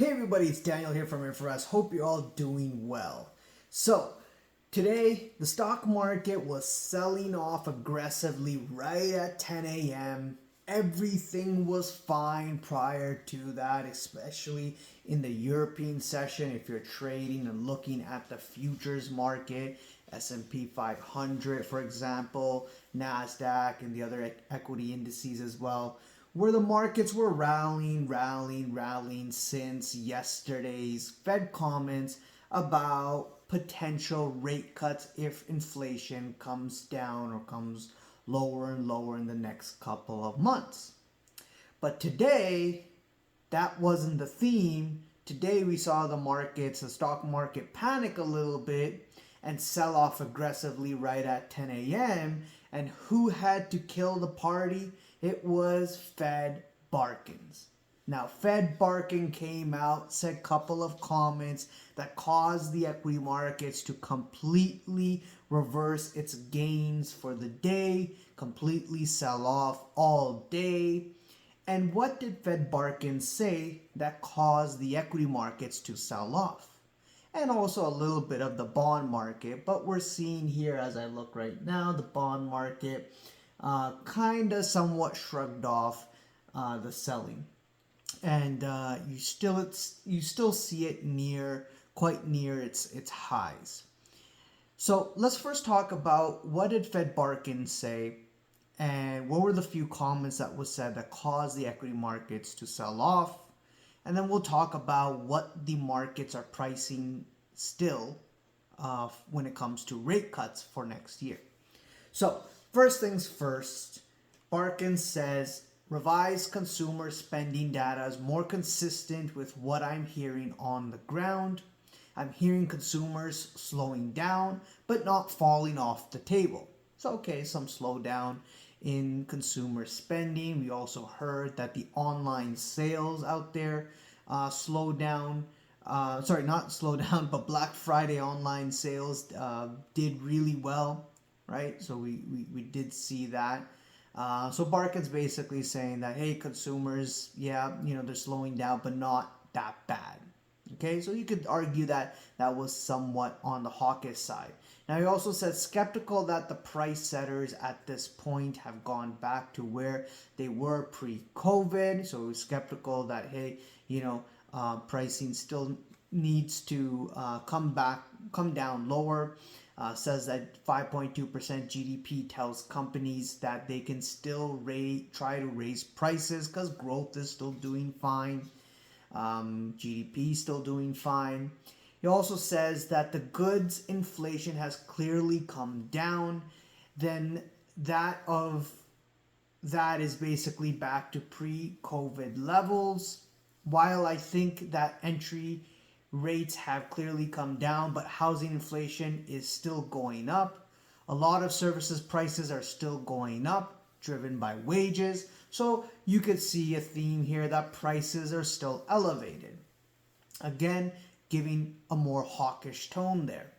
Hey everybody, it's Daniel here from InfoRest. Hope you're all doing well. So, today the stock market was selling off aggressively right at 10 a.m. Everything was fine prior to that, especially in the European session. If you're trading and looking at the futures market, S&P 500, for example, NASDAQ, and the other equity indices as well, where the markets were rallying since yesterday's Fed comments about potential rate cuts if inflation comes down or comes lower and lower in the next couple of months. But today, that wasn't the theme. Today we saw the stock market panic a little bit and sell off aggressively right at 10 a.m. And who had to kill the party? It was Fed Barkins. Now, Fed Barkins came out, said a couple of comments that caused the equity markets to completely reverse its gains for the day, completely sell off all day. And what did Fed Barkins say that caused the equity markets to sell off? And also a little bit of the bond market, but we're seeing here as I look right now, the bond market kind of somewhat shrugged off the selling, and you still see it quite near its highs. So let's first talk about what did Fed Barkins say, and what were the few comments that was said that caused the equity markets to sell off, and then we'll talk about what the markets are pricing still when it comes to rate cuts for next year. So first things first, Barkins says revised consumer spending data is more consistent with what I'm hearing on the ground. I'm hearing consumers slowing down, but not falling off the table. So, okay, some slowdown in consumer spending. We also heard that the online sales out there slowed down. Sorry, not slow down, but Black Friday online sales did really well, right? So we did see that. So Barkins basically saying that, hey, consumers, yeah, they're slowing down, but not that bad. Okay, so you could argue that that was somewhat on the hawkish side. Now, he also said skeptical that the price setters at this point have gone back to where they were pre-COVID. So he's skeptical that, hey, pricing still needs to come down lower. Says that 5.2% GDP tells companies that they can still try to raise prices because growth is still doing fine. GDP is still doing fine. He also says that the goods inflation has clearly come down. Then that is basically back to pre-COVID levels. While I think that entry rates have clearly come down, but housing inflation is still going up. A lot of services prices are still going up, driven by wages. So you could see a theme here that prices are still elevated. Again, giving a more hawkish tone there.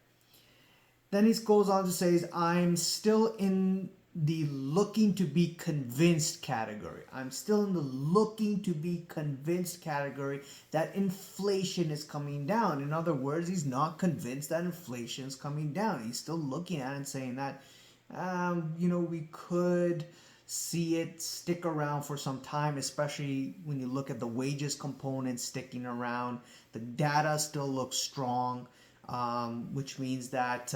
Then he goes on to say, I'm still in the looking to be convinced category. I'm still in the looking to be convinced category that inflation is coming down. In other words, he's not convinced that inflation is coming down. He's still looking at it and saying that, we could see it stick around for some time, especially when you look at the wages component sticking around. The data still looks strong, which means that,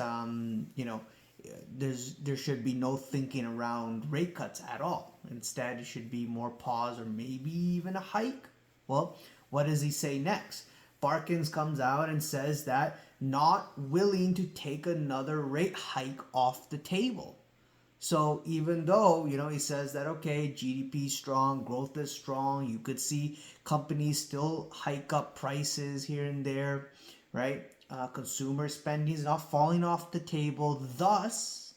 there should be no thinking around rate cuts at all. Instead, it should be more pause or maybe even a hike. Well, what does he say next? Barkins comes out and says that not willing to take another rate hike off the table. So even though, he says that, okay, GDP is strong, growth is strong, you could see companies still hike up prices here and there, right? Consumer spending is not falling off the table. Thus,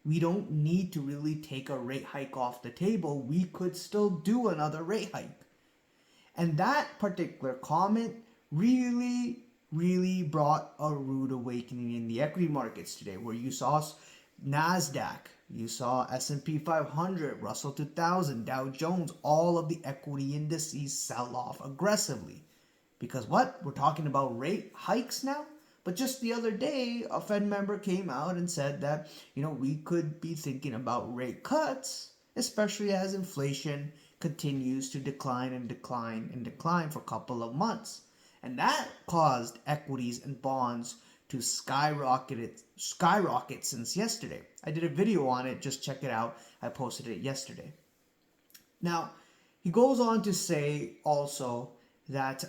we don't need to really take a rate hike off the table. We could still do another rate hike. And that particular comment really, really brought a rude awakening in the equity markets today, where you saw NASDAQ, you saw S&P 500, Russell 2000, Dow Jones, all of the equity indices sell off aggressively Because what? We're talking about rate hikes now? But just the other day, a Fed member came out and said that, we could be thinking about rate cuts, especially as inflation continues to decline and decline and decline for a couple of months. And that caused equities and bonds to skyrocket since yesterday. I did a video on it, just check it out. I posted it yesterday. Now, he goes on to say also that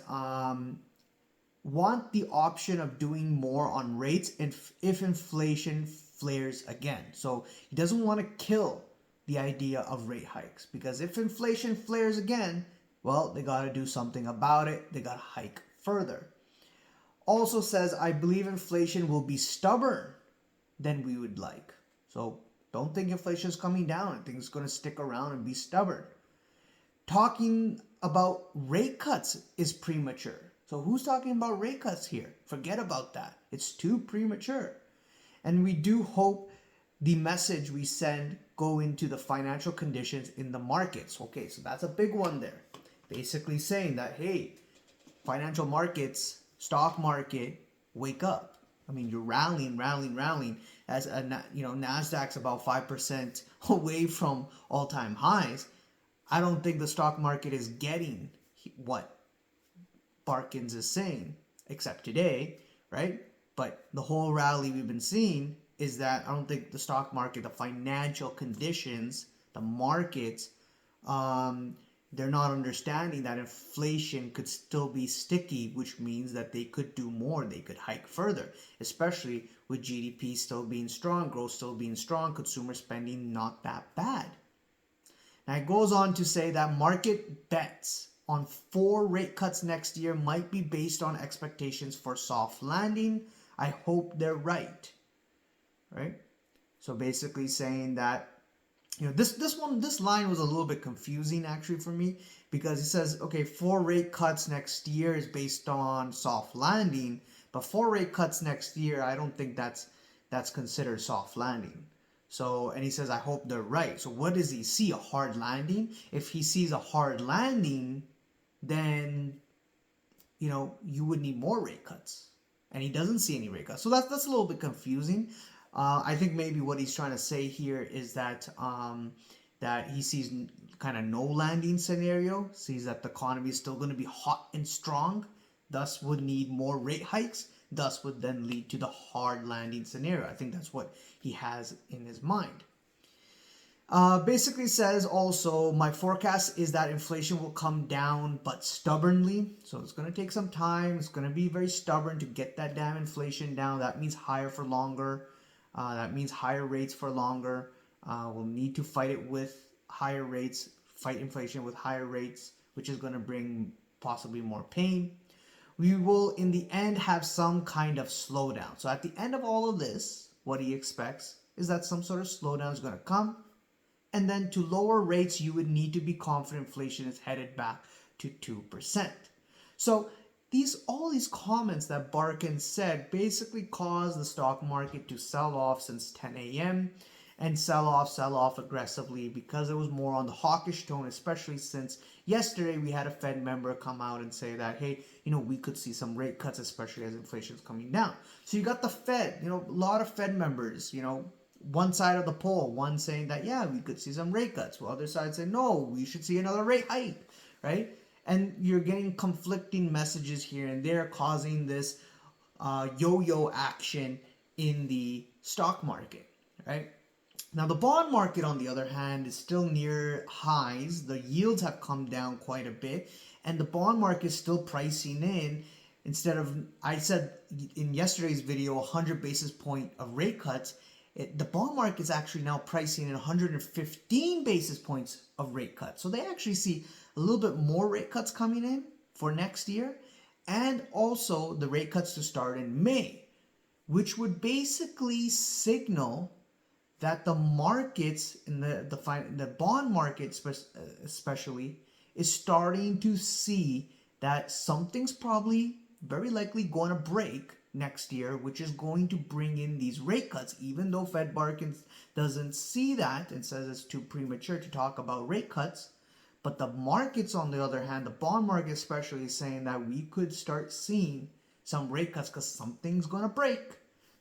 want the option of doing more on rates if inflation flares again. So he doesn't want to kill the idea of rate hikes, because if inflation flares again, well, they got to do something about it. They got to hike further. Also says, I believe inflation will be stubborn than we would like. So don't think inflation is coming down. I think it's going to stick around and be stubborn. Talking about rate cuts is premature. So who's talking about rate cuts here? Forget about that. It's too premature. And we do hope the message we send go into the financial conditions in the markets. Okay, so that's a big one there. Basically saying that, hey, financial markets, stock market, wake up. I mean, you're rallying. As Nasdaq's about 5% away from all-time highs. I don't think the stock market is getting what Barkins is saying, except today, right? But the whole rally we've been seeing is that I don't think the stock market, the financial conditions, the markets, they're not understanding that inflation could still be sticky, which means that they could do more. They could hike further, especially with GDP still being strong, growth still being strong, consumer spending not that bad. Now it goes on to say that market bets on 4 rate cuts next year might be based on expectations for soft landing. I hope they're right. Right? So basically saying that, this line was a little bit confusing actually for me, because it says, okay, 4 rate cuts next year is based on soft landing, but 4 rate cuts next year, I don't think that's considered soft landing. So, and he says, I hope they're right. So what does he see? A hard landing? If he sees a hard landing, then, you would need more rate cuts. And he doesn't see any rate cuts. So that's a little bit confusing. I think maybe what he's trying to say here is that that he sees kind of no landing scenario, sees that the economy is still going to be hot and strong, thus would need more rate hikes, thus would then lead to the hard landing scenario. I think that's what he has in his mind. Basically says also, my forecast is that inflation will come down, but stubbornly. So it's going to take some time. It's going to be very stubborn to get that damn inflation down. That means higher for longer. That means higher rates for longer. We'll need to fight it with higher rates, fight inflation with higher rates, which is going to bring possibly more pain. We will, in the end, have some kind of slowdown. So at the end of all of this, what he expects is that some sort of slowdown is going to come. And then to lower rates, you would need to be confident inflation is headed back to 2%. So all these comments that Barkins said basically caused the stock market to sell off since 10 a.m. and sell off aggressively, because it was more on the hawkish tone, especially since yesterday we had a Fed member come out and say that, hey, we could see some rate cuts, especially as inflation is coming down. So you got the Fed, a lot of Fed members, one side of the poll, one saying that, yeah, we could see some rate cuts. While other side saying, no, we should see another rate hike, right? And you're getting conflicting messages here and there, causing this yo-yo action in the stock market, right? Now, the bond market, on the other hand, is still near highs. The yields have come down quite a bit, and the bond market is still pricing in, instead of, I said in yesterday's video, 100 basis point of rate cuts, the bond market is actually now pricing in 115 basis points of rate cuts. So they actually see a little bit more rate cuts coming in for next year, and also the rate cuts to start in May, which would basically signal that the markets, in the bond market especially, is starting to see that something's probably very likely going to break next year, which is going to bring in these rate cuts, even though Barkins doesn't see that and says it's too premature to talk about rate cuts. But the markets, on the other hand, the bond market especially, is saying that we could start seeing some rate cuts because something's going to break.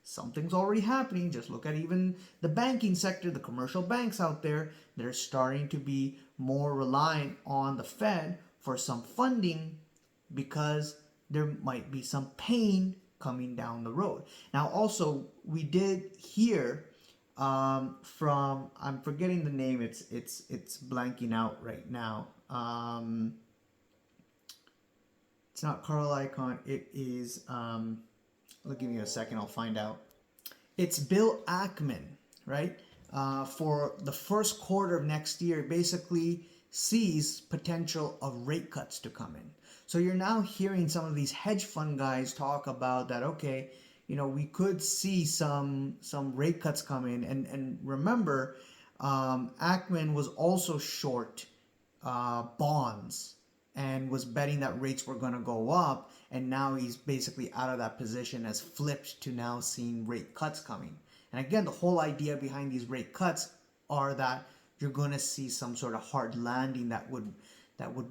Something's already happening. Just look at even the banking sector, the commercial banks out there. They're starting to be more reliant on the Fed for some funding because there might be some pain coming down the road. Now, also, we did hear from, I'm forgetting the name. It's blanking out right now. It's not Carl Icahn. It is. Give me a second. I'll find out. It's Bill Ackman, right? For the first quarter of next year, basically sees potential of rate cuts to come in. So you're now hearing some of these hedge fund guys talk about that. Okay, we could see some rate cuts come in. And remember, Ackman was also short bonds and was betting that rates were going to go up, and now he's basically out of that position, has flipped to now seeing rate cuts coming. And again, the whole idea behind these rate cuts are that you're going to see some sort of hard landing that would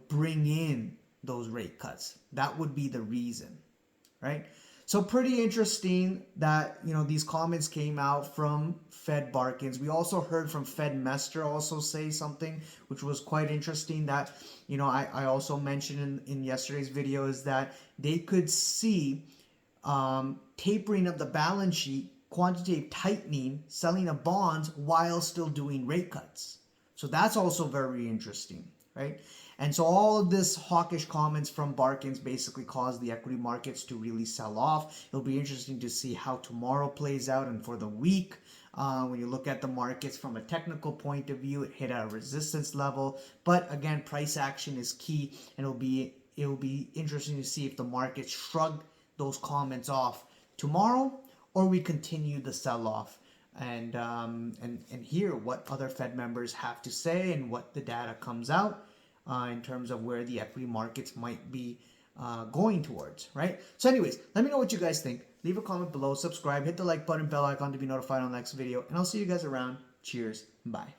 bring in those rate cuts. That would be the reason, right? So pretty interesting that these comments came out from Fed Barkins. We also heard from Fed Mester also say something which was quite interesting, that I also mentioned in yesterday's video, is that they could see tapering of the balance sheet, quantitative tightening, selling of bonds while still doing rate cuts. So that's also very interesting, right? And so all of this hawkish comments from Barkins basically caused the equity markets to really sell off. It'll be interesting to see how tomorrow plays out and for the week. When you look at the markets from a technical point of view, it hit a resistance level. But again, price action is key, and it'll be interesting to see if the markets shrug those comments off tomorrow, or we continue the sell-off and hear what other Fed members have to say and what the data comes out in terms of where the equity markets might be going towards, right? So anyways, let me know what you guys think. Leave a comment below, subscribe, hit the like button, bell icon to be notified on the next video, and I'll see you guys around. Cheers. Bye.